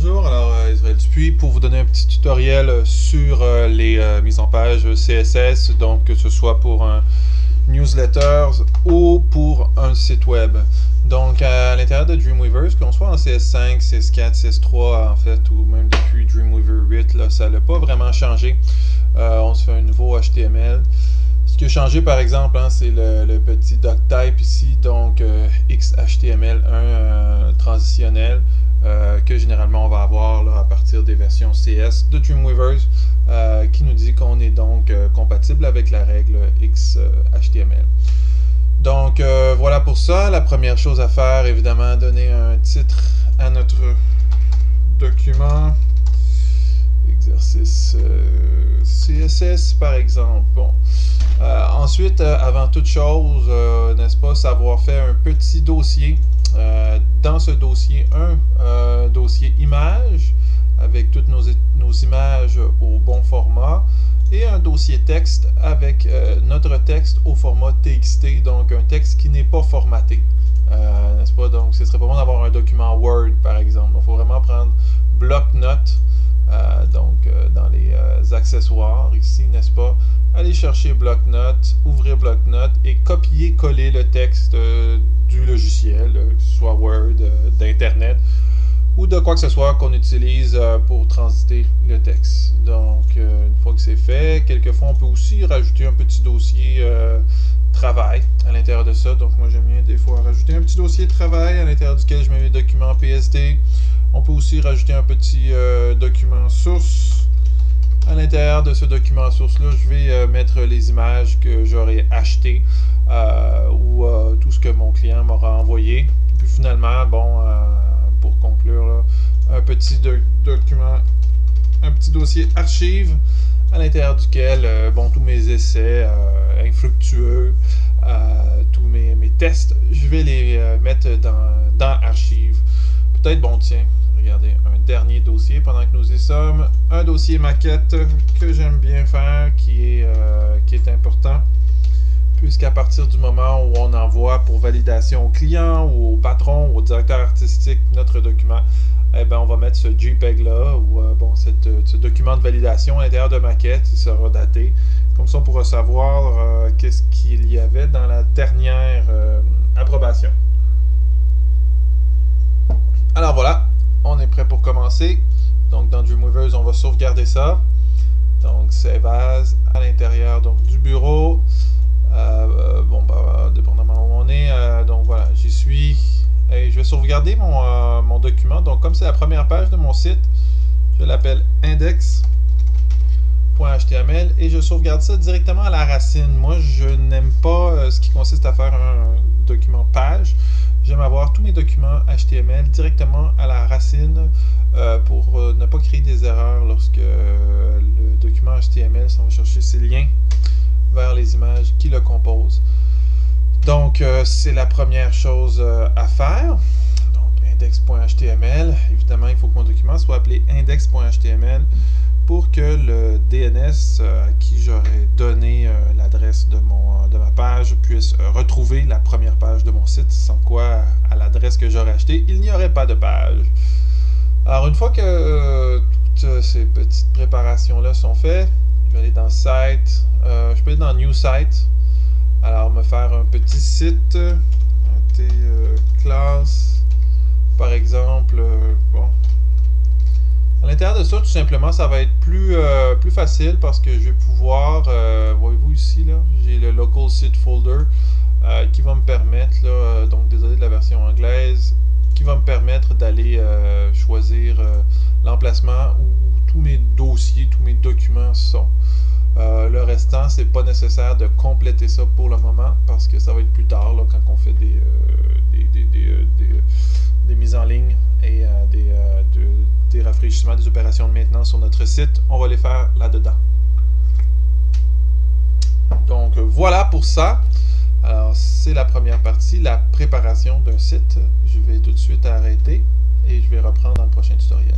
Bonjour, alors Israël Dupuis pour vous donner un petit tutoriel sur les mises en page CSS, donc que ce soit pour un newsletter ou pour un site web. Donc à l'intérieur de Dreamweaver, qu'on soit en CS5, CS4, CS3 en fait, ou même depuis Dreamweaver 8, là, ça n'a pas vraiment changé. On se fait un nouveau HTML. Ce qui a changé par exemple, hein, c'est le petit doctype ici, donc XHTML1 transitionnel. Que généralement on va avoir là, à partir des versions CS de Dreamweaver qui nous dit qu'on est donc compatible avec la règle XHTML. Donc voilà pour ça. La première chose à faire, évidemment, donner un titre à notre document. Exercice CSS par exemple. Bon. Ensuite, avant toute chose, n'est-ce pas, savoir faire un petit dossier. Dans ce dossier, un dossier image avec toutes nos images au bon format et un dossier texte avec notre texte au format TXT, donc un texte qui n'est pas formaté. N'est-ce pas? Donc, ce serait pas bon d'avoir un document Word, par exemple. Il faut vraiment prendre bloc-notes. Dans les accessoires ici, n'est-ce pas? Allez chercher bloc-notes, ouvrir bloc-notes et copier-coller le texte du logiciel, que ce soit Word, d'Internet ou de quoi que ce soit qu'on utilise pour transiter le texte. Donc, une fois que c'est fait, quelquefois on peut aussi rajouter un petit dossier travail à l'intérieur de ça. Donc, moi j'aime bien des fois rajouter un petit dossier de travail à l'intérieur duquel je mets mes documents PSD. On peut aussi rajouter un petit document source. À l'intérieur de ce document source-là, je vais mettre les images que j'aurai achetées ou tout ce que mon client m'aura envoyé. Puis finalement, bon, pour conclure, là, un petit document, un petit dossier archive à l'intérieur duquel, bon, tous mes essais infructueux, tous mes tests, je vais les mettre dans archive. Peut-être, bon, tiens, regardez, un dernier dossier pendant que nous y sommes. Un dossier maquette que j'aime bien faire, qui est important, puisqu'à partir du moment où on envoie pour validation au client ou au patron ou au directeur artistique notre document, eh bien, on va mettre ce JPEG-là, ou bon, ce document de validation à l'intérieur de maquette, il sera daté. Comme ça, on pourra savoir qu'est-ce qu'il y avait dans la dernière approbation. Alors voilà, on est prêt pour commencer. Donc dans Dreamweaver, on va sauvegarder ça. Donc save as à l'intérieur du bureau. Bon, bah, dépendamment où on est. Donc voilà, j'y suis. Et je vais sauvegarder mon document. Donc comme c'est la première page de mon site, je l'appelle index.html et je sauvegarde ça directement à la racine. Moi, je n'aime pas ce qui consiste à faire un document page. J'aime avoir tous mes documents HTML directement à la racine pour ne pas créer des erreurs lorsque le document HTML s'en va chercher ses liens vers les images qui le composent. Donc, c'est la première chose à faire. Donc, index.html. Évidemment, il faut que mon document soit appelé index.html pour que le DNS à qui j'aurais donné l'adresse de ma page puisse retrouver la première page de mon site, sans quoi, à l'adresse que j'aurais achetée, il n'y aurait pas de page. Alors, une fois que toutes ces petites préparations-là sont faites, je vais aller dans Site, je peux aller dans New Site, alors me faire un petit site, classe, par exemple, bon. À l'intérieur de ça, tout simplement, ça va être plus facile parce que je vais pouvoir, voyez-vous ici, là, j'ai le Local Site Folder qui va me permettre, là, donc désolé de la version anglaise, qui va me permettre d'aller choisir l'emplacement où tous mes dossiers, tous mes documents sont. Le restant, c'est pas nécessaire de compléter ça pour le moment parce que ça va être plus tard, là, quand on fait des mises en ligne et des rafraîchissements, des opérations de maintenance sur notre site. On va les faire là-dedans. Donc voilà pour ça. Alors c'est la première partie, la préparation d'un site. Je vais tout de suite arrêter et je vais reprendre dans le prochain tutoriel.